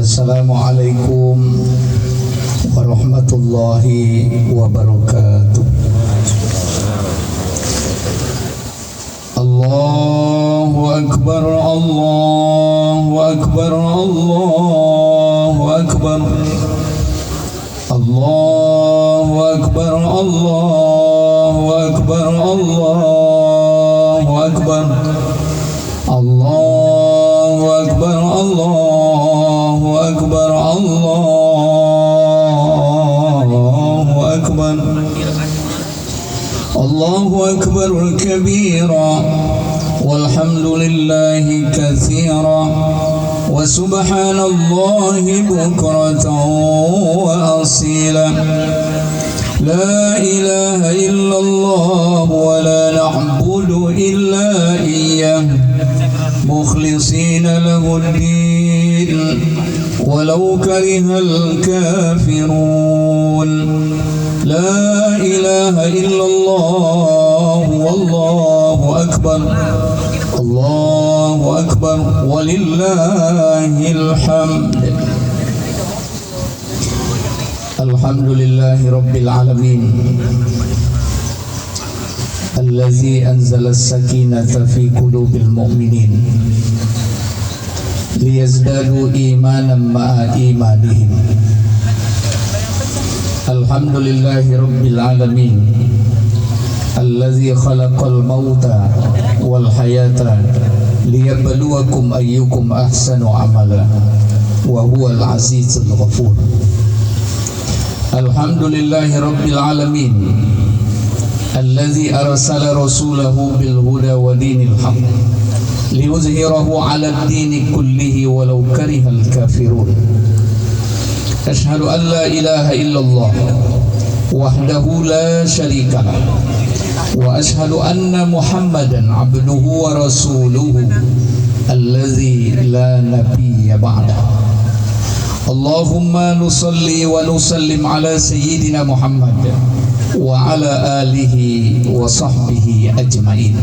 Assalamualaikum warahmatullahi wabarakatuh. Allahu Akbar, Allahu Akbar, Allahu Akbar, Allahu Akbar, Allahu Akbar, Allahu Akbar, Allahu Akbar, Allahu Akbar, Allahu Akbar, Allahu Akbar kabira, walhamdulillahi katsira, wa subhanallahi bukratan wa asila. La ilaha illallah wa la na'budu illa iyyah mukhlisina lahuddin walau karihal kafirun. La ilaha illallah wallahu akbar, Allahu akbar walillahil hamd. Alhamdulillahi rabbil alamin, allazi anzala as-sakinata fi qulubil mu'minin liyazdadu imanan ma'a imanihim. Alhamdulillahi rabbil alamin, allazi khalaqal mauta wal hayata liyabluwakum ayyukum ahsanu amala wa huwal azizul ghafur. Alhamdulillahi rabbil alamin, allazi arsala rasulahu bil huda wa dinil haqq liyuzhirahu 'ala ad-dini kullihi walau karihal kafirun. Ashhadu an la ilaha illallah wahdahu la syarika lah, wa ashhadu anna Muhammadan abduhu wa rasuluhu allazi la nabiyya ba'dah. Allahumma nusalli wa nusallim ala sayyidina Muhammad wa ala alihi wa sahbihi ajma'in.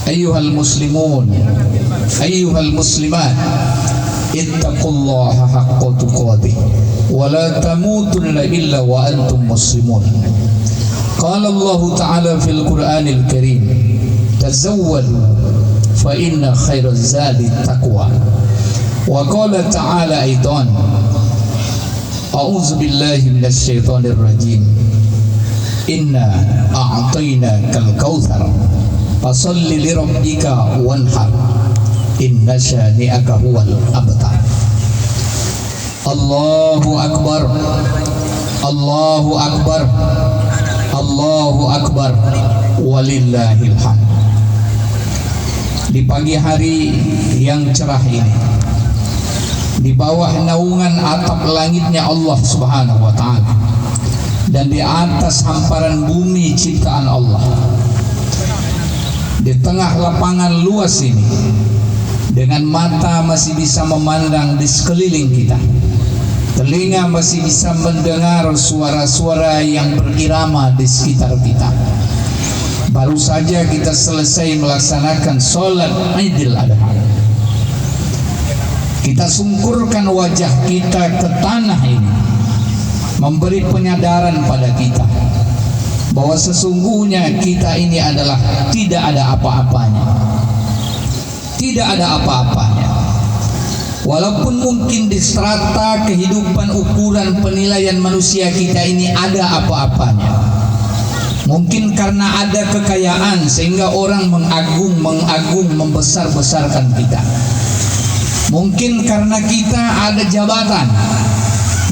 Ayyuhal muslimun, ayyuhal muslimat, ittaqullaha haqqa tuqatih wa la tamutunna illa wa antum muslimun. Qala Allah ta'ala fil Qur'anil Karim, tazawwadu fa inna khairaz zadi taqwa. Wa qala ta'ala aidan, a'udzu billahi minasy syaithanir rajim, inna a'tainakal kautsar fasalli li rabbika wanhar inna syani'aka huwal abtar. Allahu akbar, Allahu akbar, Allahu akbar walillahil hamd. Di pagi hari yang cerah ini, di bawah naungan atap langitnya Allah Subhanahu wa ta'ala, dan di atas hamparan bumi ciptaan Allah, di tengah lapangan luas ini, dengan mata masih bisa memandang di sekeliling kita, telinga masih bisa mendengar suara-suara yang berirama di sekitar kita. Baru saja kita selesai melaksanakan sholat Idul Adha. Kita sungkurkan wajah kita ke tanah ini, memberi penyadaran pada kita bahwa sesungguhnya kita ini adalah tidak ada apa-apanya. Tidak ada apa-apanya. Walaupun mungkin di strata kehidupan ukuran penilaian manusia kita ini ada apa-apanya. Mungkin karena ada kekayaan sehingga orang mengagung, membesar-besarkan kita. Mungkin karena kita ada jabatan,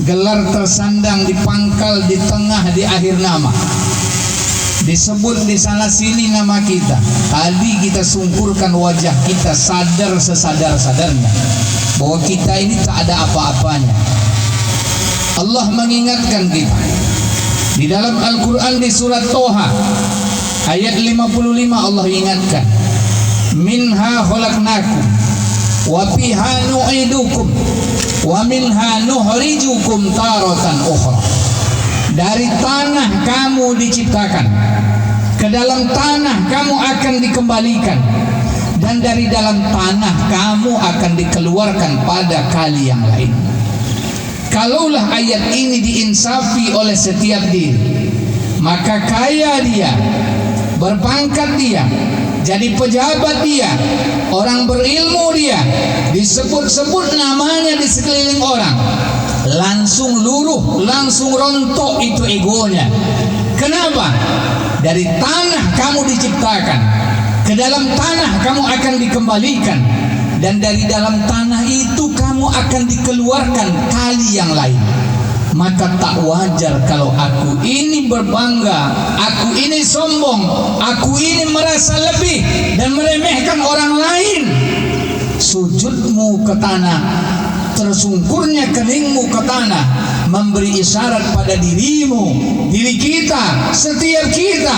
gelar tersandang di pangkal, di tengah, di akhir nama, disebut di sana sini nama kita. Tadi kita sungkurkan wajah kita, sadar sesadar-sadarnya bahwa kita ini tak ada apa-apanya. Allah mengingatkan kita di dalam Al-Quran di surat Toha ayat 55. Allah ingatkan, minha khalaqnakum wa fiha nu'idukum wa minha nukhrijukum taratan ukhra. Dari tanah kamu diciptakan, ke dalam tanah kamu akan dikembalikan, dan dari dalam tanah kamu akan dikeluarkan pada kali yang lain. Kalaulah ayat ini diinsafi oleh setiap diri, maka kaya dia, berpangkat dia, jadi pejabat dia, orang berilmu dia, disebut-sebut namanya di sekeliling orang, langsung luruh, langsung rontok itu egonya. Kenapa? Dari tanah kamu diciptakan, ke dalam tanah kamu akan dikembalikan, dan dari dalam tanah itu kamu akan dikeluarkan kali yang lain. Maka tak wajar kalau aku ini berbangga, aku ini sombong, aku ini merasa lebih dan meremehkan orang lain. Sujudmu ke tanah, tersungkurnya keningmu ke tanah, memberi isyarat pada dirimu, diri kita, setiap kita,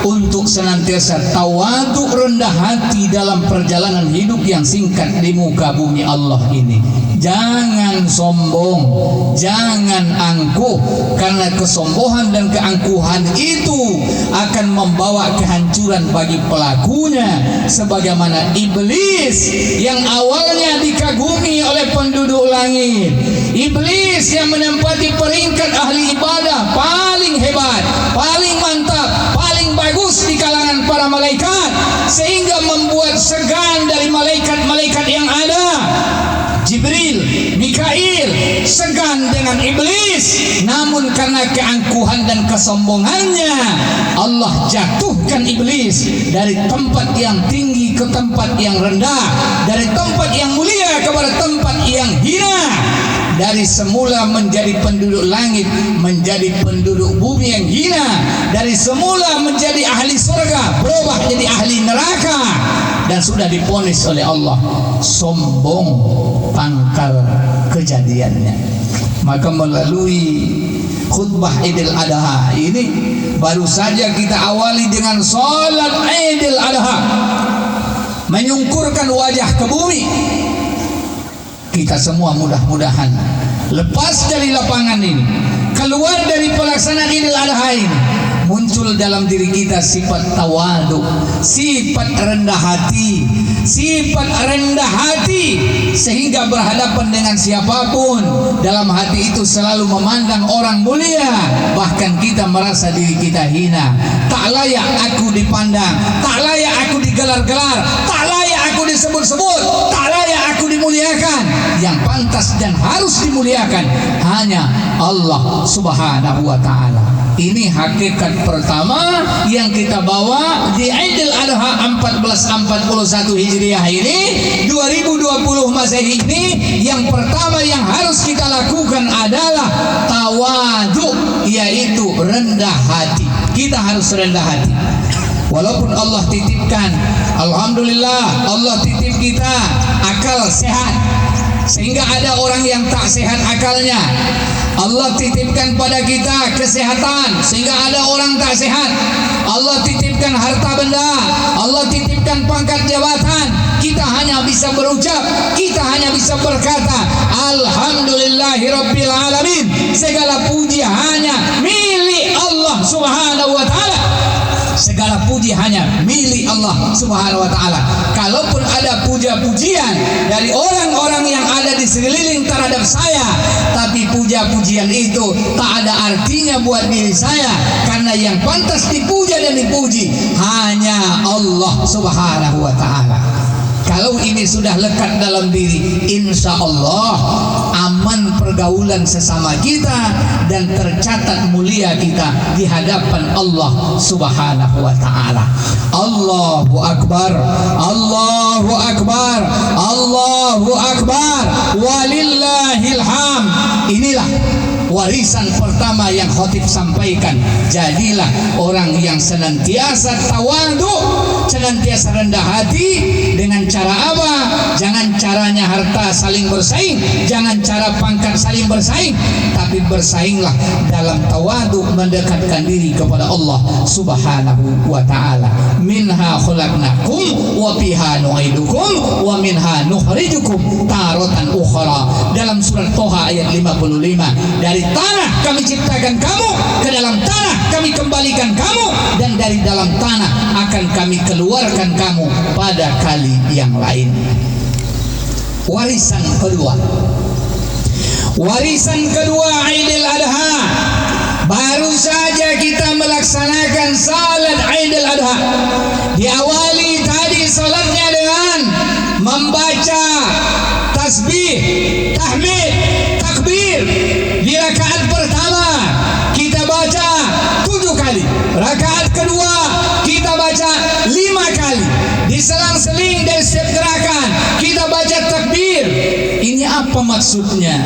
untuk senantiasa tawadhu, rendah hati dalam perjalanan hidup yang singkat di muka bumi Allah ini. Jangan sombong, jangan angkuh, karena kesombongan dan keangkuhan itu akan membawa kehancuran bagi pelakunya. Sebagaimana iblis yang awalnya dikagumi oleh penduduk langit, iblis yang menempati peringkat ahli ibadah paling hebat, paling mantap, paling bagus di kalangan para malaikat, sehingga membuat segan dari malaikat-malaikat yang ada. Jibril, Mikail segan dengan iblis, namun karena keangkuhan dan kesombongannya Allah jatuhkan iblis dari tempat yang tinggi ke tempat yang rendah, dari tempat yang mulia kepada tempat yang hina. Dari semula menjadi penduduk langit menjadi penduduk bumi yang hina, dari semula menjadi ahli surga berubah jadi ahli neraka, dan sudah diponis oleh Allah sombong pangkal kejadiannya. Maka melalui khutbah Idul Adha ini baru saja kita awali dengan salat Idul Adha, menyungkurkan wajah ke bumi. Kita semua mudah-mudahan lepas dari lapangan ini, keluar dari pelaksanaan Idul Adha ini, muncul dalam diri kita sifat tawadhu, sifat rendah hati, sehingga berhadapan dengan siapapun dalam hati itu selalu memandang orang mulia. Bahkan kita merasa diri kita hina, tak layak aku dipandang, tak layak aku digelar-gelar, tak layak aku disebut-sebut, tak layak aku dimuliakan. Yang pantas dan harus dimuliakan hanya Allah Subhanahu wa ta'ala. Ini hakikat pertama yang kita bawa di Idul Adha 1441 Hijriah ini, 2020 Masehi ini. Yang pertama yang harus kita lakukan adalah tawadhu, yaitu rendah hati. Kita harus rendah hati. Walaupun Allah titipkan, alhamdulillah Allah titip kita akal sehat, sehingga ada orang yang tak sehat akalnya. Allah titipkan pada kita kesehatan, sehingga ada orang tak sehat. Allah titipkan harta benda, Allah titipkan pangkat jabatan. Kita hanya bisa berucap, kita hanya bisa berkata alhamdulillahirabbil alamin. Segala puji hanya milik Allah Subhanahu wa ta'ala. Segala puji hanya milik Allah Subhanahu wa ta'ala. Kalaupun ada puja-pujian dari orang-orang yang ada di sekeliling terhadap saya, tapi puja-pujian itu tak ada artinya buat diri saya, karena yang pantas dipuja dan dipuji hanya Allah Subhanahu wa ta'ala. Kalau ini sudah lekat dalam diri, insya Allah aman pergaulan sesama kita dan tercatat mulia kita di hadapan Allah Subhanahu wa ta'ala. Allahu Akbar, Allahu Akbar, Allahu Akbar, walillahil hamd. Inilah warisan pertama yang khotib sampaikan. Jadilah orang yang senantiasa tawadhu, senantiasa rendah hati. Dengan cara apa? Jangan caranya harta saling bersaing, jangan cara pangkat saling bersaing, tapi bersainglah dalam tawadhu, mendekatkan diri kepada Allah Subhanahu wa ta'ala. Minha khalaqnakum wa fiha nu'idukum wa minha nukhrijukum taratan ukhra. Dalam surat Toha ayat 55, dari tanah kami ciptakan kamu, ke dalam tanah kami kembalikan kamu, dan dari dalam tanah akan kami keluarkan kamu pada kali yang lain. Warisan kedua Idul Adha. Baru saja kita melaksanakan salat Idul Adha. Diawali tadi salatnya dengan membaca tasbih, tahmid, takbir. Di rakaat pertama kita baca 7 kali, rakaat kedua kita baca 5 kali. Diselang-seling dari setiap gerakan kita baca takbir. Ini apa maksudnya?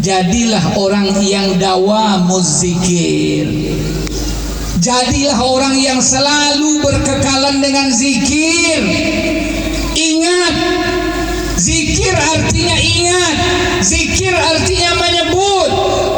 Jadilah orang yang dawamuz zikir. Jadilah orang yang selalu berkekalan dengan zikir. Ingat, zikir artinya ingat. Zikir artinya menyebut.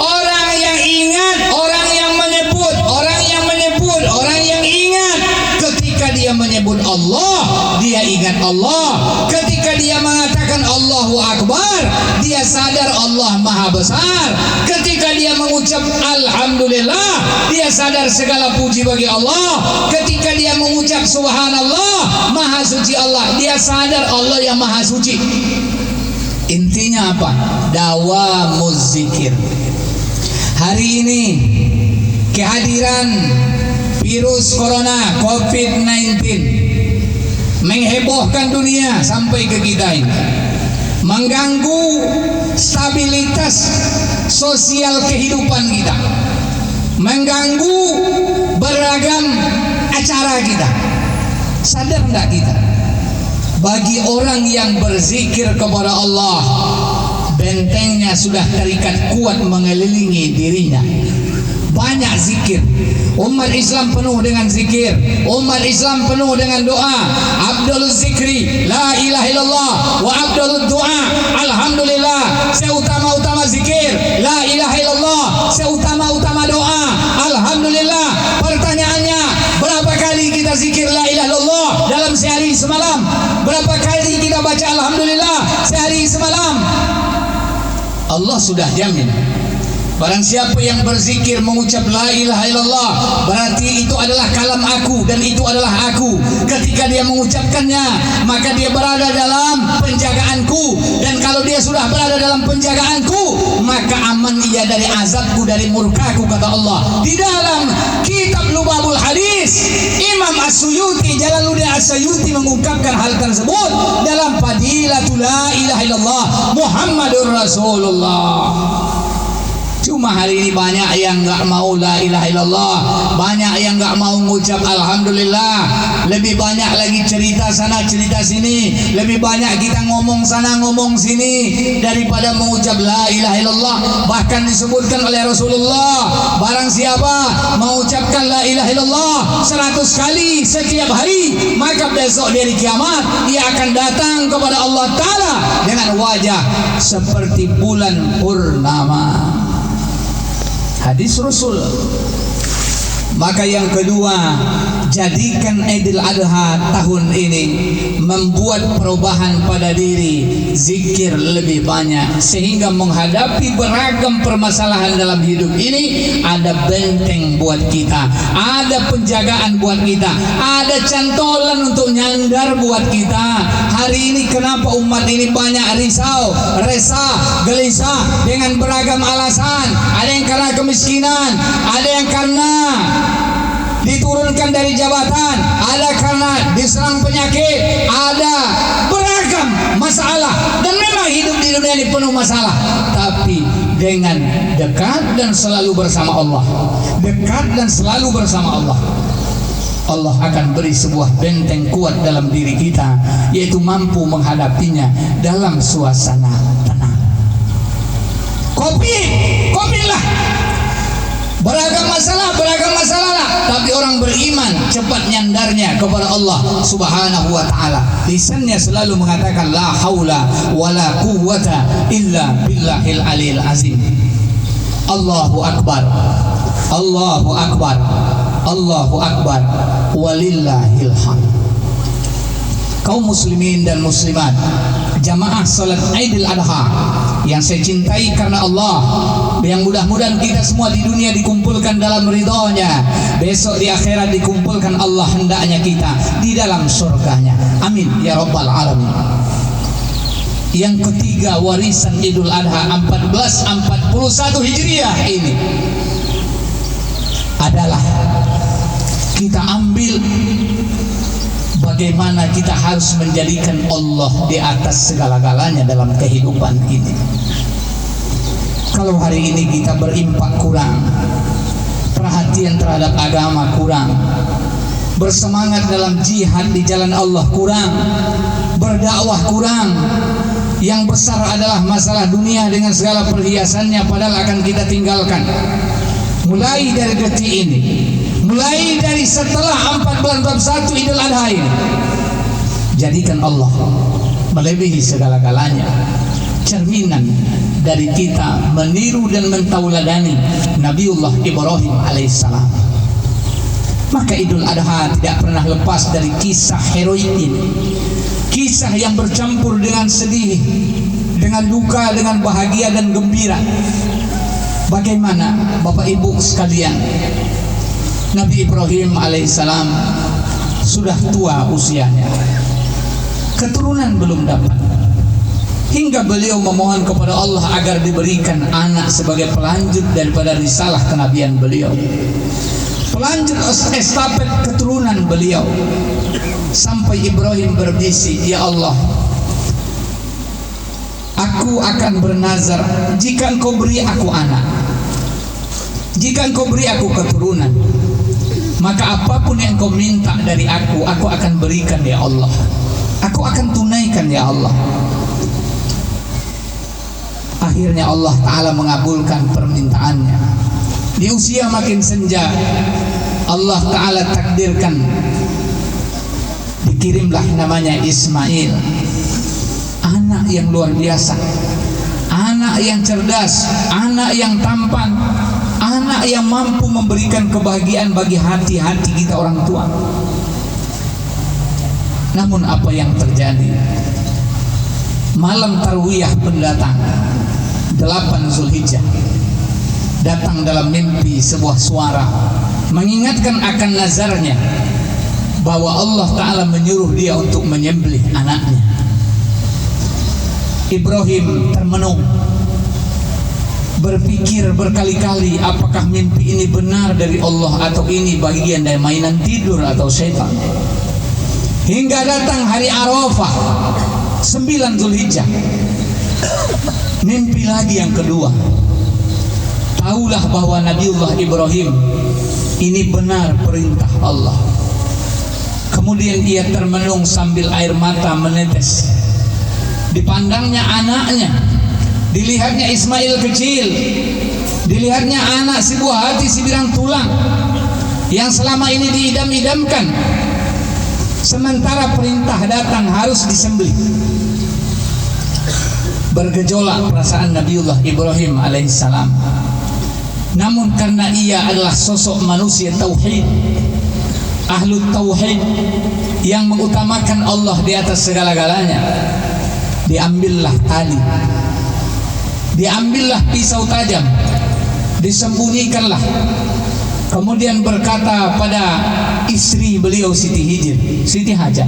Orang yang ingat, orang yang menyebut, orang yang menyebut, orang yang ingat. Ketika dia menyebut Allah, dia ingat Allah. Ketika dia mengatakan Allahu Akbar, dia sadar Allah Maha Besar. Ketika dia mengucap Alhamdulillah, dia sadar segala puji bagi Allah. Ketika dia mengucap Subhanallah, Maha Suci Allah, dia sadar Allah yang Maha Suci. Intinya apa? Dawamuz zikir. Hari ini kehadiran virus corona COVID-19 menghebohkan dunia sampai ke kita ini, mengganggu stabilitas sosial kehidupan kita, mengganggu beragam acara kita. Sadar enggak kita? Bagi orang yang berzikir kepada Allah, bentengnya sudah terikat kuat mengelilingi dirinya. Banyak zikir. Umat Islam penuh dengan zikir. Umat Islam penuh dengan doa. Abdul zikri la ilaha illallah wa abdul doa alhamdulillah. Seutama-utama zikir la ilaha illallah, seutama-utama doa alhamdulillah. Pertanyaannya, berapa kali kita zikir la ilaha illallah dalam sehari semalam? Berapa kali kita baca alhamdulillah sehari semalam? Allah sudah jamin, barang siapa yang berzikir mengucap la ilaha illallah, berarti itu adalah kalam aku dan itu adalah aku. Ketika dia mengucapkannya, maka dia berada dalam penjagaanku, dan kalau dia sudah berada dalam penjagaanku, maka aman ia dari azabku, dari murkaku, kata Allah. Di dalam kitab Lubabul Hadis, Imam As-Suyuti, Jalaluddin As-Suyuti mengungkapkan hal tersebut dalam Fadilatul La ilaha illallah Muhammadur Rasulullah. Cuma hari ini banyak yang nggak mau la ilaha illallah, banyak yang nggak mau mengucap alhamdulillah. Lebih banyak lagi cerita sana cerita sini, lebih banyak kita ngomong sana ngomong sini daripada mengucap la ilaha illallah. Bahkan disebutkan oleh Rasulullah, barang siapa mengucapkan la ilaha illallah 100 kali setiap hari, maka besok dari kiamat ia akan datang kepada Allah Ta'ala dengan wajah seperti bulan purnama. Hadis Rasul. Maka yang kedua, jadikan Idul Adha tahun ini membuat perubahan pada diri, zikir lebih banyak, sehingga menghadapi beragam permasalahan dalam hidup ini ada benteng buat kita, ada penjagaan buat kita, ada cantolan untuk nyandar buat kita. Hari ini kenapa umat ini banyak risau, resah, gelisah dengan beragam alasan? Ada yang karena kemiskinan, ada yang karena diturunkan dari jabatan, ada karena diserang penyakit, ada beragam masalah. Dan memang hidup di dunia ini penuh masalah, tapi dengan dekat dan selalu bersama Allah, dekat dan selalu bersama Allah, Allah akan beri sebuah benteng kuat dalam diri kita, yaitu mampu menghadapinya dalam suasana tenang. Covid lah, beragam masalah lah, tapi orang beriman cepat nyandarnya kepada Allah Subhanahu wa ta'ala. Lisannya selalu mengatakan la haula wala quwwata illa billahil aliyil azim. Allahu akbar, Allahu akbar, Allahu akbar, walillahil hamd. Kaum muslimin dan muslimat, jamaah salat Idul Adha yang saya cintai karena Allah, yang mudah-mudahan kita semua di dunia dikumpulkan dalam ridhonya, besok di akhirat dikumpulkan Allah hendaknya kita di dalam surganya. Amin ya rabbal alamin. Yang ketiga, warisan Idul Adha 1441 Hijriah ini adalah kita ambil bagaimana kita harus menjadikan Allah di atas segala-galanya dalam kehidupan ini. Kalau hari ini kita berimpak kurang, perhatian terhadap agama kurang, bersemangat dalam jihad di jalan Allah kurang, berdakwah kurang, yang besar adalah masalah dunia dengan segala perhiasannya padahal akan kita tinggalkan. Mulai dari detik ini, mulai dari setelah 1441 Idul Adha ini, jadikan Allah melebihi segala-galanya, cerminan dari kita meniru dan mentauladani Nabiullah Ibrahim alaihissalam. Maka Idul Adha tidak pernah lepas dari kisah heroik ini, kisah yang bercampur dengan sedih, dengan duka, dengan bahagia dan gembira. Bagaimana Bapak Ibu sekalian, Nabi Ibrahim alaihissalam sudah tua usianya, keturunan belum dapat, hingga beliau memohon kepada Allah agar diberikan anak sebagai pelanjut daripada risalah kenabian beliau, pelanjut estafet keturunan beliau. Sampai Ibrahim berbisik, ya Allah, aku akan bernazar jika engkau beri aku anak, jika engkau beri aku keturunan, maka apapun yang engkau minta dari aku akan berikan ya Allah, aku akan tunaikan ya Allah. Akhirnya Allah Ta'ala mengabulkan permintaannya. Di usia makin senja, Allah Ta'ala takdirkan dikirimlah namanya Ismail, anak yang luar biasa, anak yang cerdas, anak yang tampan, anak yang mampu memberikan kebahagiaan bagi hati-hati kita orang tua. Namun apa yang terjadi? Malam Tarwiyah pendatang 8 Zulhijjah, datang dalam mimpi sebuah suara mengingatkan akan nazarnya, bahwa Allah Ta'ala menyuruh dia untuk menyembelih anaknya. Ibrahim termenung, berpikir berkali-kali, apakah mimpi ini benar dari Allah atau ini bagian dari mainan tidur atau setan. Hingga datang hari Arafah 9 Zulhijjah, mimpi lagi yang kedua. Taulah bahwa Nabiullah Ibrahim ini benar perintah Allah. Kemudian ia termenung sambil air mata menetes. Dipandangnya anaknya, dilihatnya Ismail kecil, dilihatnya anak si buah hati si birang tulang yang selama ini diidam-idamkan. Sementara perintah datang harus disembelih. Bergejolak perasaan Nabiullah Ibrahim alaihissalam. Namun karena ia adalah sosok manusia tauhid, ahlu tauhid yang mengutamakan Allah di atas segala-galanya, diambillah tali, diambillah pisau tajam, disembunyikanlah. Kemudian berkata pada istri beliau Siti Hajar,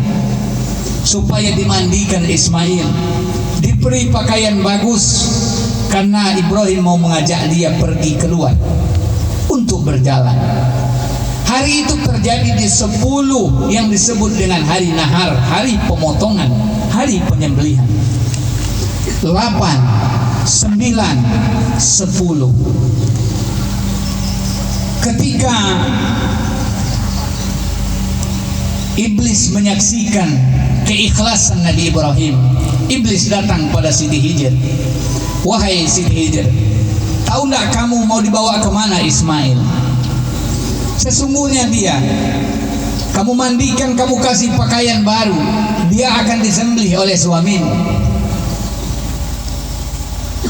supaya dimandikan Ismail, diberi pakaian bagus, karena Ibrahim mau mengajak dia pergi keluar untuk berjalan. Hari itu terjadi di 10 yang disebut dengan hari nahar, hari pemotongan, hari penyembelihan. 8, 9, 10. Ketika iblis menyaksikan keikhlasan Nabi Ibrahim, iblis datang pada Siti Hijr. Wahai Siti Hijr, tahu enggak kamu mau dibawa kemana Ismail? Sesungguhnya dia, kamu mandikan, kamu kasih pakaian baru, dia akan disembelih oleh suamimu.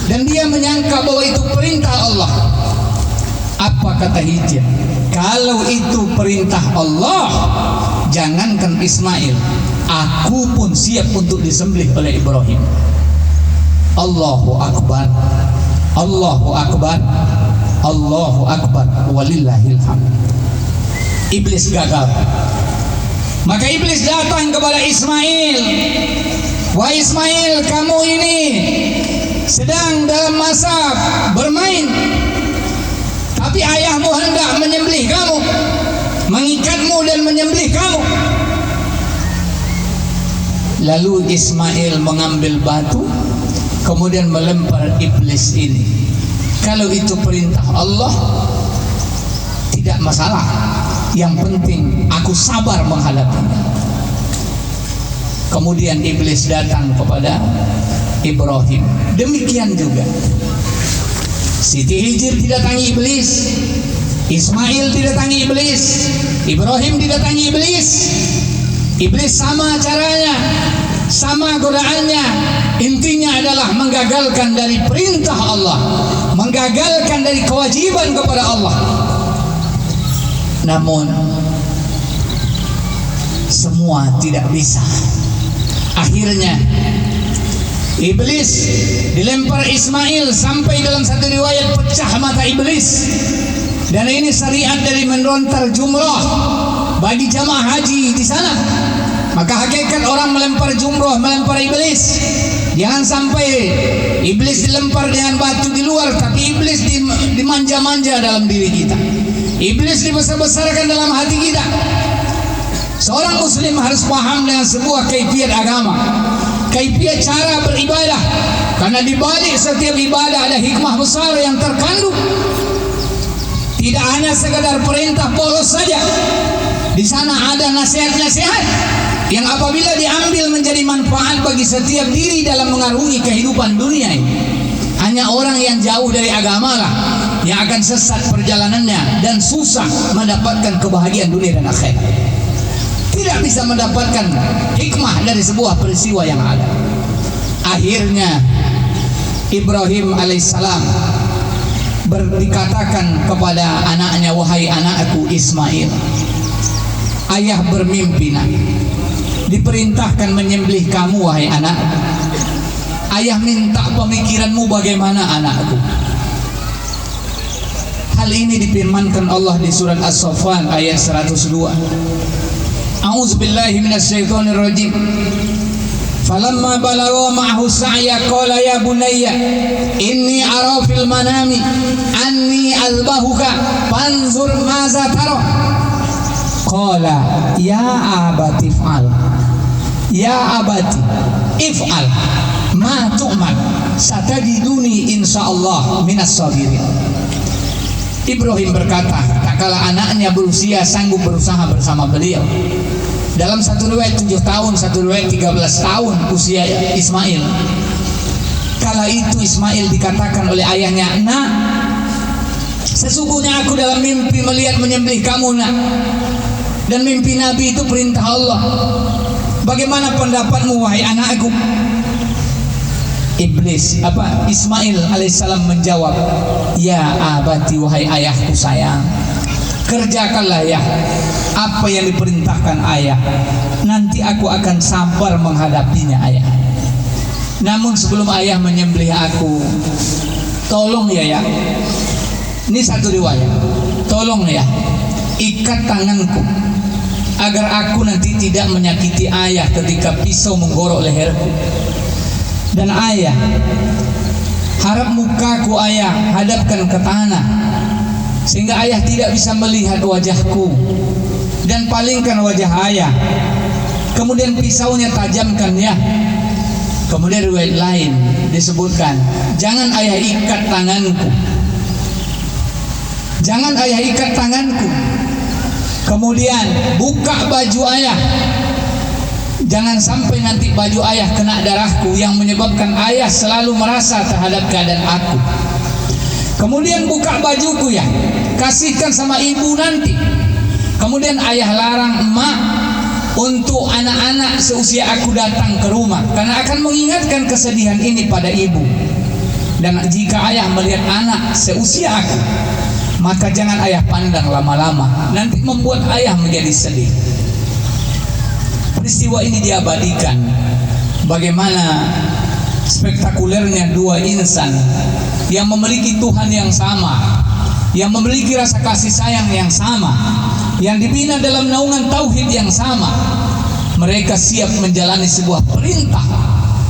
Dan dia menyangka bahwa itu perintah Allah. Apa kata Hijr? Kalau itu perintah Allah, jangankan Ismail, aku pun siap untuk disembelih oleh Ibrahim. Allahu Akbar, Allahu Akbar, Allahu Akbar, walillahil hamd. Iblis gagal. Maka iblis datang kepada Ismail. Wahai Ismail, kamu ini sedang dalam masa bermain, tapi ayahmu hendak menyembelih kamu, mengikatmu dan menyembelih kamu. Lalu Ismail mengambil batu, kemudian melempar iblis ini. Kalau itu perintah Allah, tidak masalah. Yang penting aku sabar menghadapinya. Kemudian iblis datang kepada Ibrahim. Demikian juga Siti Hijir didatangi iblis, Ismail didatangi iblis, Ibrahim didatangi iblis. Iblis sama caranya, sama godaannya. Intinya adalah menggagalkan dari perintah Allah, menggagalkan dari kewajiban kepada Allah. Namun semua tidak bisa. Akhirnya iblis dilempar Ismail sampai dalam satu riwayat pecah mata iblis. Dan ini syariat dari melontar jumrah bagi jamaah haji di sana. Maka hakikat orang melempar jumrah, melempar iblis. Jangan sampai iblis dilempar dengan batu di luar, tapi iblis dimanja-manja dalam diri kita. Iblis dibesar-besarkan dalam hati kita. Seorang muslim harus paham dengan sebuah kaifiat agama, kaifiat cara beribadah. Karena di balik setiap ibadah ada hikmah besar yang terkandung. Tidak hanya sekadar perintah polos saja. Di sana ada nasihat-nasihat yang apabila diambil menjadi manfaat bagi setiap diri dalam mengarungi kehidupan dunia ini. Hanya orang yang jauh dari agama lah yang akan sesat perjalanannya dan susah mendapatkan kebahagiaan dunia dan akhirat. Tidak bisa mendapatkan hikmah dari sebuah peristiwa yang ada. Akhirnya Ibrahim alaihissalam dikatakan kepada anaknya, wahai anakku Ismail, ayah bermimpi nak, diperintahkan menyembelih kamu wahai anak. Ayah minta pemikiranmu bagaimana anakku. Hal ini difirmankan Allah di surat As-Saffat ayat 102. A'udzubillahi minasyaitonirrajim. Falamma balagha ma'ahu sa'ya qala ya bunayya inni ara fil manami anni azbahuka fanzur maza tara. Qala ya abati if'al. Ya abati if'al ma tu'mar satajiduni insyaallah minas sabirin. Ibrahim berkata, tak kala anaknya berusia sanggup berusaha bersama beliau. Dalam satu riwayat 7 tahun, satu riwayat 13 tahun usia Ismail. Kala itu Ismail dikatakan oleh ayahnya, nak, sesungguhnya aku dalam mimpi melihat menyembelih kamu nak. Dan mimpi Nabi itu perintah Allah. Bagaimana pendapatmu wahai anakku? Ismail alaihissalam menjawab, ya abati, wahai ayahku sayang, kerjakanlah ya apa yang diperintahkan ayah. Nanti aku akan sabar menghadapinya ayah. Namun sebelum ayah menyembelih aku, tolong ya. Ini satu riwayat. Tolong ya, ikat tanganku agar aku nanti tidak menyakiti ayah ketika pisau menggorok leherku. Dan ayah, harap mukaku ayah hadapkan ke tanah sehingga ayah tidak bisa melihat wajahku, dan palingkan wajah ayah. Kemudian pisaunya tajamkan ya. Kemudian riwayat lain disebutkan, jangan ayah ikat tanganku, jangan ayah ikat tanganku. Kemudian buka baju ayah, jangan sampai nanti baju ayah kena darahku yang menyebabkan ayah selalu merasa terhadap keadaan aku. Kemudian buka bajuku ya, kasihkan sama ibu nanti. Kemudian ayah larang emak untuk anak-anak seusia aku datang ke rumah, karena akan mengingatkan kesedihan ini pada ibu. Dan jika ayah melihat anak seusia aku, maka jangan ayah pandang lama-lama, nanti membuat ayah menjadi sedih. Peristiwa ini diabadikan bagaimana spektakulernya dua insan yang memiliki Tuhan yang sama, yang memiliki rasa kasih sayang yang sama, yang dibina dalam naungan tauhid yang sama. Mereka siap menjalani sebuah perintah,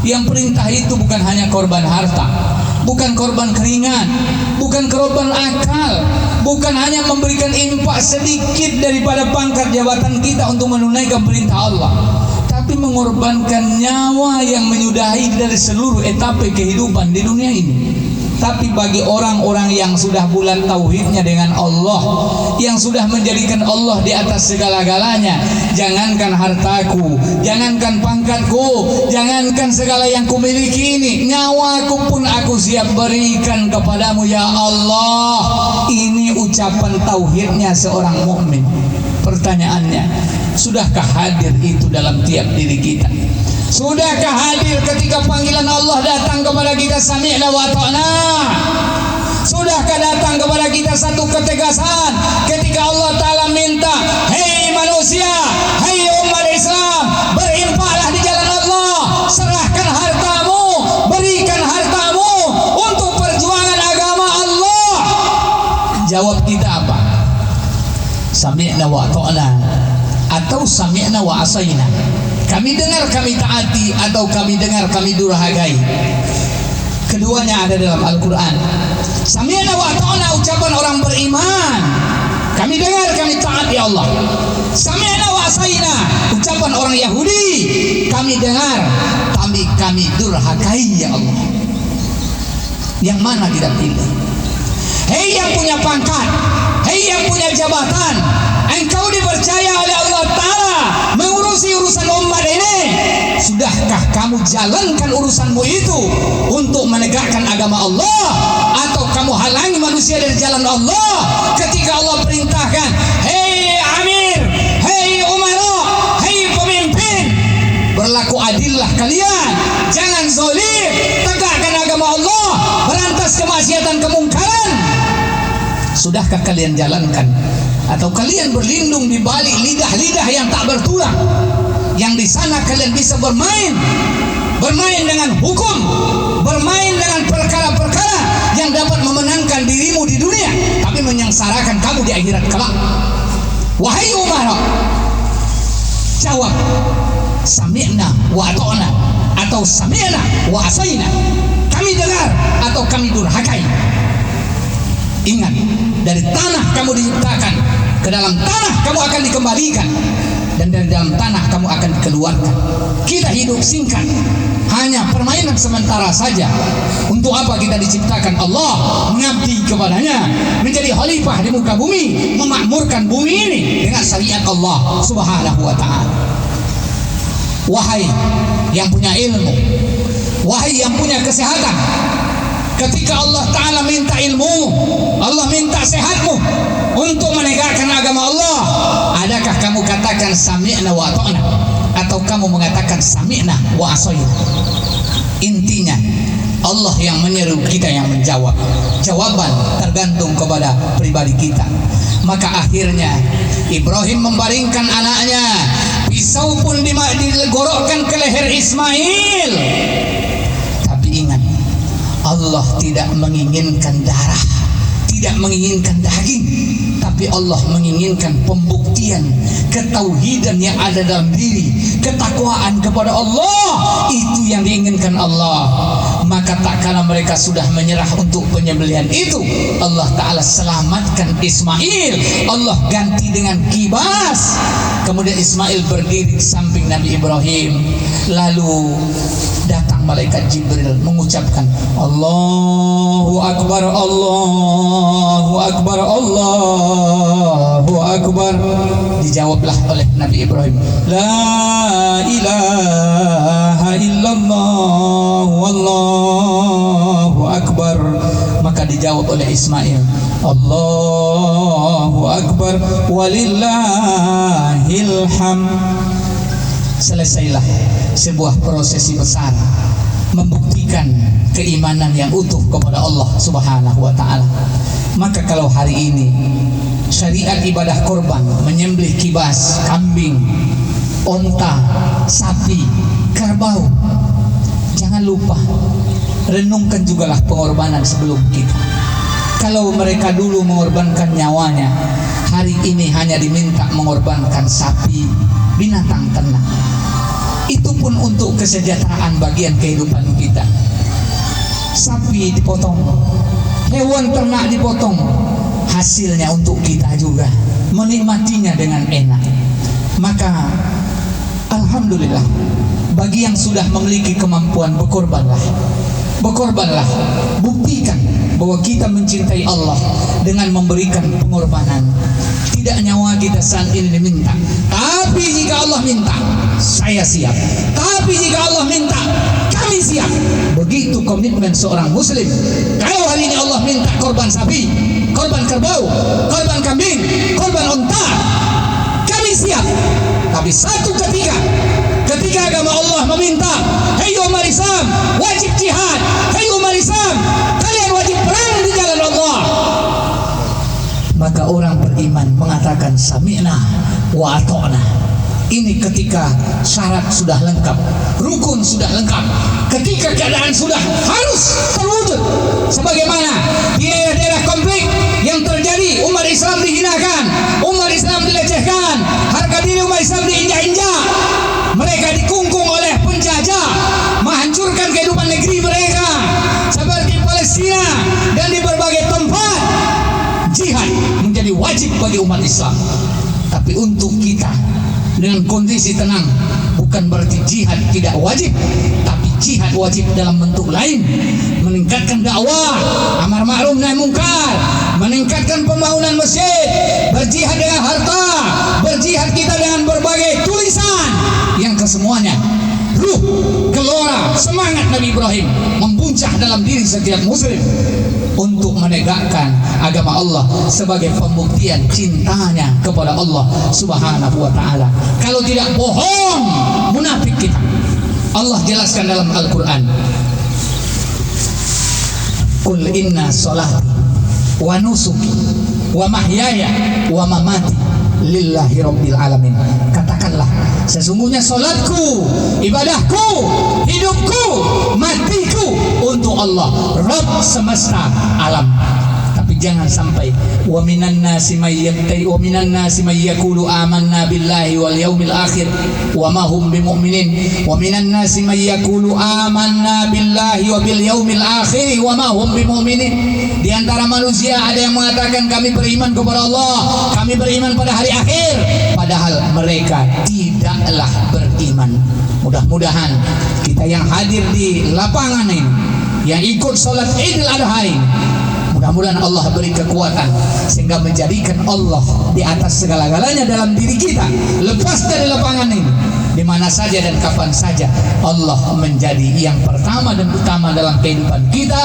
yang perintah itu bukan hanya korban harta, bukan korban keringat, bukan korban akal, bukan hanya memberikan infak sedikit daripada pangkat jabatan kita untuk menunaikan perintah Allah, tapi mengorbankan nyawa yang menyudahi dari seluruh etape kehidupan di dunia ini. Tapi bagi orang-orang yang sudah bulat tauhidnya dengan Allah, yang sudah menjadikan Allah di atas segala-galanya, jangankan hartaku, jangankan pangkatku, jangankan segala yang kumiliki ini, nyawaku pun aku siap berikan kepadamu ya Allah. Ini ucapan tauhidnya seorang mukmin. Pertanyaannya, sudahkah hadir itu dalam tiap diri kita? Sudahkah hadir ketika panggilan Allah datang kepada kita, sami'na wa ta'na? Sudahkah datang kepada kita satu ketegasan ketika Allah Ta'ala minta, hei manusia, hei umat Islam, berinfaklah di jalan Allah, serahkan hartamu, berikan hartamu untuk perjuangan agama Allah. Jawab kita apa? Sami'na wa ta'na atau sami'na wa asayna? Kami dengar, kami taati, atau kami dengar, kami durhakai? Keduanya ada dalam Al-Quran. Sami'na wa ta'na ucapan orang beriman, kami dengar, kami taat ya Allah. Sami'na wa asayna ucapan orang Yahudi, kami dengar, kami durhakai ya Allah. Yang mana kita pilih? Hei yang punya pangkat, hei yang punya jabatan, engkau dipercaya oleh Allah Ta'ala mengurusi urusan umat ini. Sudahkah kamu jalankan urusanmu itu untuk menegakkan agama Allah, atau kamu halangi manusia dari jalan Allah ketika Allah perintahkan, hei amir, hei umara, hei pemimpin, berlaku adillah kalian, jangan zalim, tegakkan agama Allah, berantas kemaksiatan kemungkaran. Sudahkah kalian jalankan, atau kalian berlindung di balik lidah-lidah yang tak bertulang, yang di sana kalian bisa bermain dengan hukum, bermain dengan perkara-perkara yang dapat memenangkan dirimu di dunia, tapi menyengsarakan kamu di akhirat kelak? Wahai umara, jawab sami'na wa ata'na atau sami'na wa asayna, kami dengar atau kami durhakai. Ingat, dari tanah kamu diciptakan, ke dalam tanah kamu akan dikembalikan, dan dari dalam tanah kamu akan dikeluarkan. Kita hidup singkat, hanya permainan sementara saja. Untuk apa kita diciptakan? Allah, mengabdi kepadanya, menjadi khalifah di muka bumi, memakmurkan bumi ini dengan syariat Allah Subhanahu wa ta'ala. Wahai yang punya ilmu, wahai yang punya kesehatan, ketika Allah Ta'ala minta ilmu, Allah minta sehatmu untuk menegakkan agama Allah, adakah kamu katakan sami'na wa ata'na, atau kamu mengatakan sami'na wa asayna? Intinya Allah yang menyeru, kita yang menjawab. Jawaban tergantung kepada pribadi kita. Maka akhirnya Ibrahim membaringkan anaknya, pisau pun digorokkan ke leher Ismail. Tapi ingat, Allah tidak menginginkan darah, tidak menginginkan daging, tapi Allah menginginkan pembuktian ketauhidan yang ada dalam diri, ketakwaan kepada Allah. Itu yang diinginkan Allah. Maka tak kala mereka sudah menyerah untuk penyembelihan itu, Allah Ta'ala selamatkan Ismail. Allah ganti dengan kibas. Kemudian Ismail berdiri di samping Nabi Ibrahim. Lalu datang malaikat Jibril mengucapkan, Allahu Akbar, Allahu Akbar, Allahu Akbar. Dijawablah oleh Nabi Ibrahim, La ilaha illallah, Wallahu Akbar. Maka dijawab oleh Ismail, Allahu Akbar, walillahil hamd. Selesailah sebuah prosesi besar membuktikan keimanan yang utuh kepada Allah Subhanahu wa ta'ala. Maka kalau hari ini syariat ibadah korban, menyembelih kibas, kambing, onta, sapi, kerbau, Jangan lupa, renungkan jugalah pengorbanan sebelum kita. Kalau mereka dulu mengorbankan nyawanya, hari ini hanya diminta mengorbankan sapi, binatang ternak. Itu pun untuk kesejahteraan bagian kehidupan kita. Sapi dipotong, hewan ternak dipotong, hasilnya untuk kita juga menikmatinya dengan enak. Maka alhamdulillah, bagi yang sudah memiliki kemampuan, berkorbanlah. Berkorbanlah, buktikan bahwa kita mencintai Allah dengan memberikan pengorbanan. Tidak nyawa kita saat ini diminta, tapi jika Allah minta, saya siap. Tapi jika Allah minta, kami siap. Begitu komitmen seorang muslim. Kalau hari ini Allah minta korban sapi, korban kerbau, korban kambing, korban unta, kami siap. Tapi satu ketika agama Allah meminta, hei umat Islam, wajib jihad. Hei umat Islam, kalian wajib perang di jalan Allah. Maka orang beriman mengatakan sami'na wa ata'na. Ini ketika syarat sudah lengkap, rukun sudah lengkap, ketika keadaan sudah harus terwujud. Sebagaimana di daerah konflik yang terjadi, umat Islam dihinakan, umat Islam dilecehkan, harga diri umat Islam diinjak-injak, mereka dikungkung oleh penjajah, menghancurkan kehidupan negeri mereka, seperti Palestina dan di berbagai tempat. Jihad menjadi wajib bagi umat Islam. Tapi untuk kita dengan kondisi tenang, bukan berarti jihad tidak wajib, tapi jihad wajib dalam bentuk lain. Meningkatkan dakwah, amar ma'ruf nahi mungkar, meningkatkan pembangunan masjid, berjihad dengan harta, berjihad kita dengan berbagai tulisan yang kesemuanya ruh, gelora, semangat Nabi Ibrahim membuncah dalam diri setiap muslim untuk menegakkan agama Allah sebagai pembuktian cintanya kepada Allah Subhanahu wa ta'ala. Kalau tidak, bohong, munafik kita. Allah jelaskan dalam Al-Quran, Qul inna salati wa nusuki wa mahyaya wa mamati lillahi rabbil alamin. Katakanlah, sesungguhnya salatku, ibadahku, hidupku, matiku untuk Allah, Rabb semesta alam. Tapi jangan sampai wa minan nasi may yaqulu amanna billahi wal yaumil akhir wa ma hum bimu'minin, wa minan nasi may yaqulu amanna billahi wa bil yaumil akhir wa ma hum bimu'minin. Di antara manusia ada yang mengatakan kami beriman kepada Allah, kami beriman pada hari akhir, padahal mereka tidaklah beriman. Mudah-mudahan kita yang hadir di lapangan ini, yang ikut salat Idul Adha ini, mudah-mudahan Allah beri kekuatan sehingga menjadikan Allah di atas segala-galanya dalam diri kita. Lepas dari lapangan ini, di mana saja dan kapan saja, Allah menjadi yang pertama dan utama dalam kehidupan kita,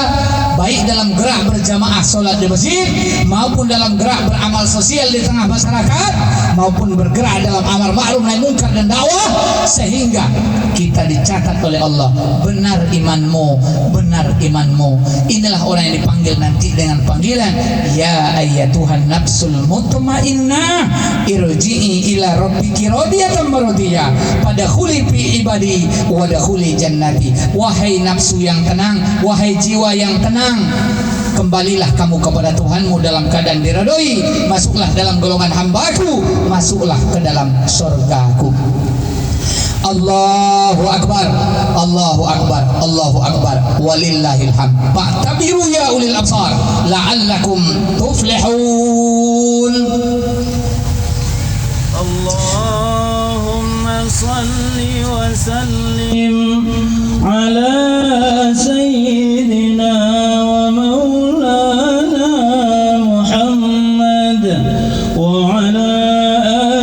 baik dalam gerak berjamaah sholat di masjid, maupun dalam gerak beramal sosial di tengah masyarakat, maupun bergerak dalam amar ma'ruf nahi mungkar dan dakwah, sehingga kita dicatat oleh Allah, benar imanmu, benar imanmu. Inilah orang yang dipanggil nanti dengan panggilan ya ayyatuhan nafsul mutmainnah irji'i ila rabbiki radiyatan maradiyah fadkhuli fi ibadi wadkhuli jannati. Wahai nafsu yang tenang, wahai jiwa yang tenang, kembalilah kamu kepada Tuhanmu dalam keadaan diridhoi, masuklah dalam golongan hambaku, masuklah ke dalam surgaku. Allahu Akbar, Allahu Akbar, Allahu Akbar, walillahil hamd. Fa'tabiru ya ulil absar la'allakum tuflihun. Allahumma salli wa sallim ala sayyidina wa maulana Muhammad wa ala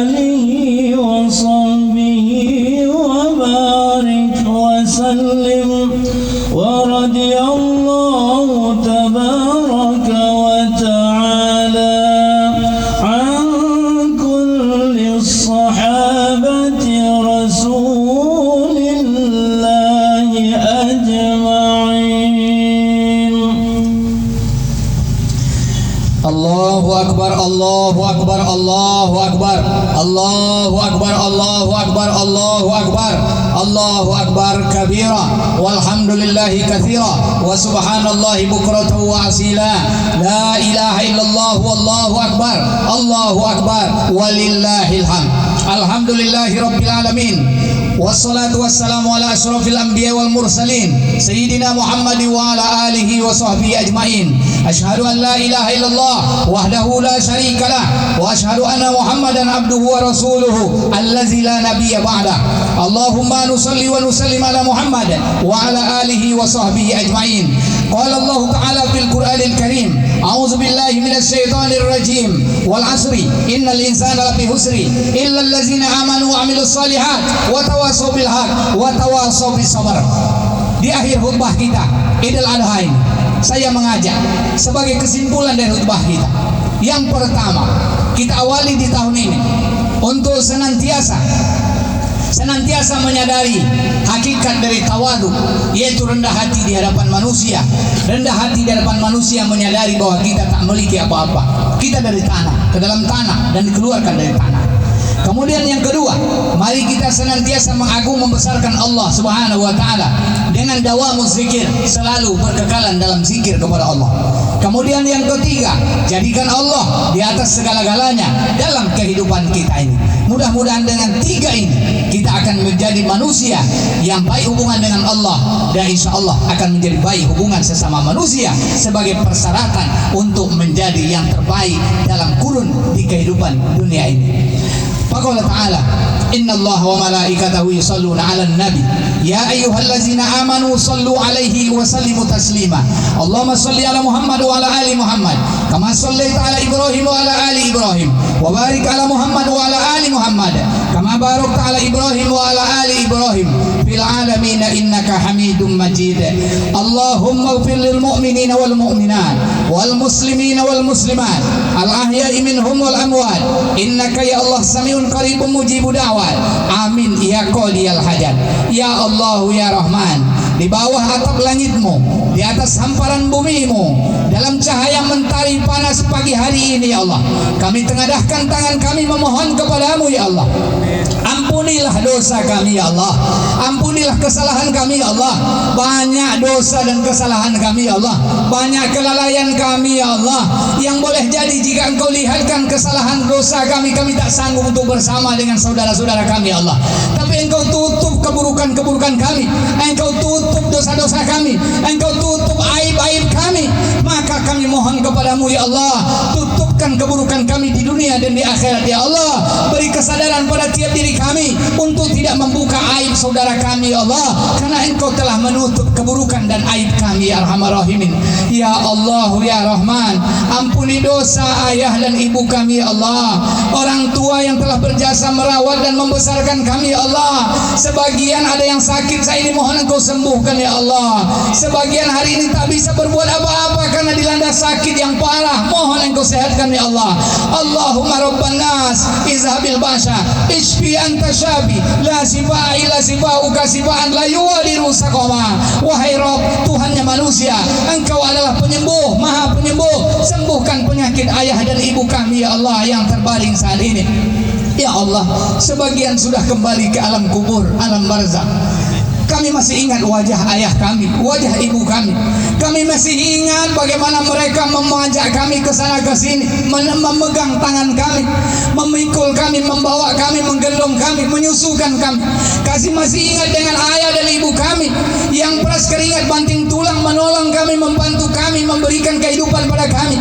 alihi wa sahbihi wa barik wa sallim wa radiyallahu tabaraka wa ta'ala an kulli sahabati rasulillahi ajma'in. Allahu Akbar, Allahu Akbar, Allahu Akbar, Allahu Akbar, Allahu Akbar, Allahu Akbar. Allahu akbar kabira, walhamdulillahi katsira, wa subhanallahi bukratan wa asila. La ilaha illallah wallahu akbar, Allahu akbar, walillahil hamd. Alhamdulillahi rabbil alamin. Wassalatu wassalamu ala asyrafil anbiya wal mursalin sayyidina Muhammadin wa ala alihi wa sahbihi ajmain. Asyhadu an la ilaha illallah wahdahu la syarika lah wa asyhadu anna Muhammadan abduhu wa rasuluhu allazi la nabiyya ba'da. Allahumma nusalli wa nusallim ala Muhammad wa ala alihi wa sahbihi ajmain. Qala Allah ta'ala fil Qur'anil Karim, a'udzu billahi minasy syaithanir rajim, wal 'asri innal insana lafi husri illa allazina amanu wa 'amilus shalihat wa tawassaw bil haq wa tawassaw bis sabr. Di akhir khutbah kita Idul Adha ini, saya mengajak sebagai kesimpulan dari khutbah kita. Yang pertama, kita awali di tahun ini untuk senantiasa menyadari hakikat dari tawadu, yaitu rendah hati di hadapan manusia. Rendah hati di hadapan manusia menyadari bahwa kita tak memiliki apa-apa. Kita dari tanah, ke dalam tanah, dan dikeluarkan dari tanah. Kemudian yang kedua, mari kita senantiasa mengagung membesarkan Allah Subhanahu wa taala dengan dawamus zikir, selalu berkekalan dalam zikir kepada Allah. Kemudian yang ketiga, jadikan Allah di atas segala-galanya dalam kehidupan kita ini. Mudah-mudahan dengan tiga ini kita akan menjadi manusia yang baik hubungan dengan Allah, dan insya Allah akan menjadi baik hubungan sesama manusia sebagai persyaratan untuk menjadi yang terbaik dalam kurun di kehidupan dunia ini. Faqala ta'ala, inna Allah wa malaikatahu yusalluna 'alan nabi ya ayyuhallazina amanu sallu 'alaihi wa sallimu taslima. Allahumma salli 'ala Muhammad wa 'ala ali Muhammad kama shallaita 'ala Ibrahim wa 'ala ali Ibrahim wa barik 'ala Muhammad wa 'ala ali Muhammad kama barakta 'ala Ibrahim wa 'ala ali Ibrahim fil 'alamin innaka Hamidum Majid. Allahumma ighfir lil mu'minina wal mu'minat wal muslimina wal muslimat al ahya'i minhum wal amwat innaka ya Allah samiun qaribun mujibu da'wat. Amin ya qadiyal hajat. Ya Allah ya Rahman, di bawah atap langitmu, di atas hamparan bumimu, dalam cahaya mentari panas pagi hari ini ya Allah, kami tengadahkan tangan kami memohon kepadamu ya Allah. Ampunilah dosa kami ya Allah, ampunilah kesalahan kami ya Allah. Banyak dosa dan kesalahan kami ya Allah, banyak kelalaian kami ya Allah, yang boleh jadi jika Engkau lihatkan kesalahan dosa kami, kami tak sanggup untuk bersama dengan saudara-saudara kami ya Allah. Tapi Engkau tutup keburukan-keburukan kami, Engkau tutup dosa-dosa kami, Engkau tutup aib-aib kami. Maka kami mohon kepadamu ya Allah, tutupkan keburukan kami di dunia dan di akhirat ya Allah. Beri kesadaran pada tiap diri kami untuk tidak membuka aib saudara kami ya Allah, karena Engkau telah menutup keburukan dan aib kami ya Arhamar Rahimin. Ya Allah ya Rahman, ampuni dosa ayah dan ibu kami ya Allah, orang tua yang telah berjasa merawat dan membesarkan kami ya Allah. Sebagian ada yang sakit, saya ini mohon Engkau sembuhkan ya Allah. Sebagian hari ini tak bisa berbuat apa-apa karena dilanda sakit yang parah, mohon Engkau sehatkan ya Allah. Allahumma rabban nas izhabil basha ishfi anta syafi la sifa illa sifauka sifaan la yuwadiru saqama. Wahai Rabb, Tuhannya manusia, Engkau adalah penyembuh, maha penyembuh. Sembuhkan penyakit ayah dan ibu kami ya Allah yang terbaring saat ini ya Allah. Sebagian sudah kembali ke alam kubur, alam barzakh. Kami masih ingat wajah ayah kami, wajah ibu kami. Kami masih ingat bagaimana mereka mengajak kami ke sana ke sini, memegang tangan kami, memikul kami, membawa kami, menggendong kami, menyusukan kami. Kasih masih ingat dengan ayah dan ibu kami yang peras keringat banting tulang menolong kami, membantu kami, memberikan kehidupan pada kami.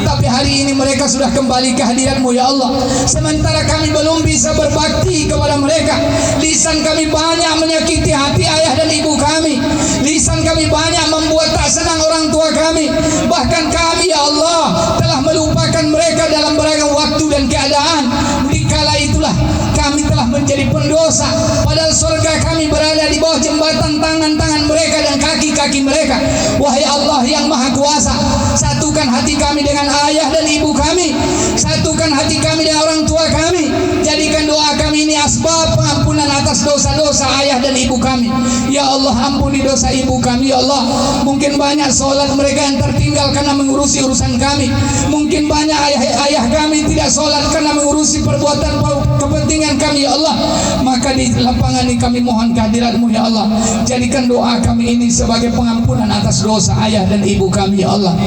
Tapi hari ini mereka sudah kembali ke hadirat-Mu ya Allah. Sementara kami belum bisa berbakti kepada mereka. Lisan kami banyak menyakiti hati ayah dan ibu kami. Lisan kami banyak membuat tak senang orang tua kami. Bahkan kami ya Allah telah melupakan mereka dalam beragam waktu dan keadaan. Dikala itulah kami telah menjadi pendosa, padahal surga kami berada di bawah jembatan tangan-tangan mereka dan kaki-kaki mereka. Wahai Allah yang Maha Kuasa, satukan hati kami dengan ayah dan ibu kami, satukan hati kami dengan orang tua kami. Jadikan jadikan doa kami ini asbab pengampunan atas dosa-dosa ayah dan ibu kami. Ya Allah, ampuni dosa ibu kami. Ya Allah, mungkin banyak sholat mereka yang tertinggal karena mengurusi urusan kami. Mungkin banyak ayah kami tidak sholat karena mengurusi perbuatan kepentingan kami. Ya Allah, maka di lapangan ini kami mohon kehadirat-Mu ya Allah. Jadikan doa kami ini sebagai pengampunan atas dosa ayah dan ibu kami ya Allah.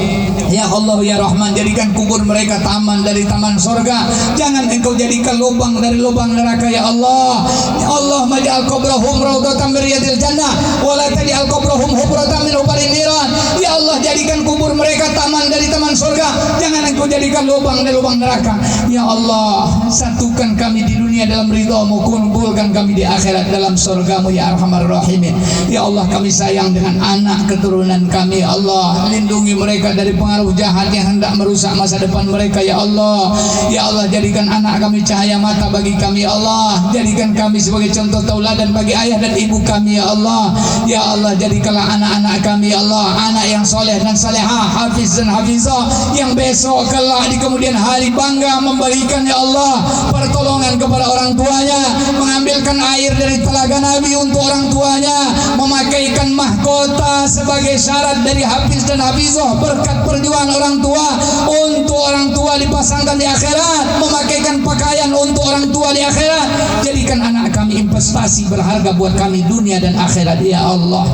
Ya Allah ya Rahman, jadikan kubur mereka taman dari taman surga. Jangan Engkau jadikan lubang dari lubang neraka ya Allah. Ya Allah, maj'al qabrahum raudhatan min riyadil jannah wa la taj'al qabrahum hubratan min hubarin niran. Ya Allah, jadikan kubur mereka taman dari taman surga. Jangan Engkau jadikan lubang dari lubang neraka. Ya Allah, satukan kami di dunia dalam ridha-Mu, kumpulkan kami di akhirat dalam surga-Mu ya Arhamar Rahimin. Ya Allah, kami sayang dengan anak keturunan kami. Ya Allah, lindungi mereka dari pengaruh jahat yang hendak merusak masa depan mereka ya Allah. Ya Allah, jadikan anak kami cahaya mata bagi kami ya Allah. Jadikan kami sebagai contoh tauladan bagi ayah dan ibu kami ya Allah. Ya Allah, jadikanlah anak-anak kami ya Allah anak yang soleh dan salehah, hafiz dan hafizah, yang besok kelak di kemudian hari bangga memberikan ya Allah pertolongan kepada orang tuanya, mengambilkan air dari telaga Nabi untuk orang tuanya, memakaikan mahkota sebagai syarat dari hafiz dan hafizah, berkat perjuangan orang tua untuk orang tua dipasangkan di akhirat, memakaikan pakaian untuk orang tua di akhirat. Jadikan anak kami investasi berharga buat kami dunia dan akhirat ya Allah.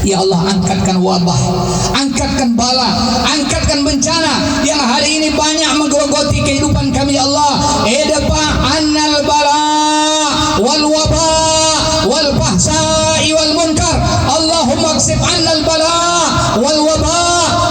Ya Allah, angkatkan wabah, angkatkan bala, angkatkan bencana yang hari ini banyak menggerogoti kehidupan kami ya Allah. Idfa annal bala wal waba wal fahsai wal munkar. Allahumma ksif annal bala wal waba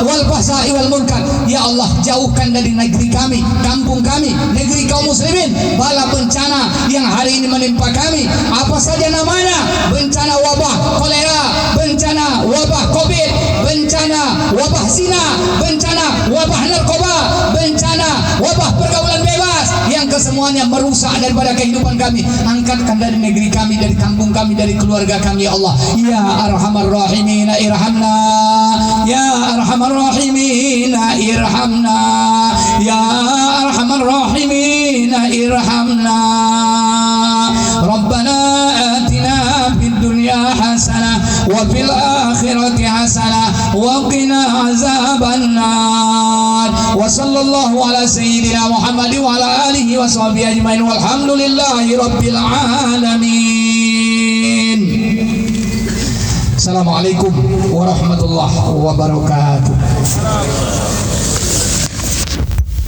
wal fahsai wal munkar. Ya Allah, jauhkan dari negeri kami, kampung kami, negeri kaum muslimin bala bencana yang hari ini menimpa kami. Apa saja namanya: bencana wabah kolera, bencana wabah covid, bencana wabah zina, bencana wabah narkoba, bencana wabah pergaulan bebas, yang kesemuanya merusak daripada kehidupan kami. Angkatkan dari negeri kami, dari kampung kami, dari keluarga kami ya Allah. Ya Arhamar Rahimin irhamna, ya Arhamar Rahimin irhamna, ya Arhamar Rahimin irhamna. Rabbana atina fid dunya hasanah wa fil akhirati hasanah wa qina azaban nar. Wa sallallahu ala sayyidina Muhammad wa ala alihi wa sahbihi ajmain walhamdulillahi rabbil alamin. Assalamualaikum warahmatullahi wabarakatuh.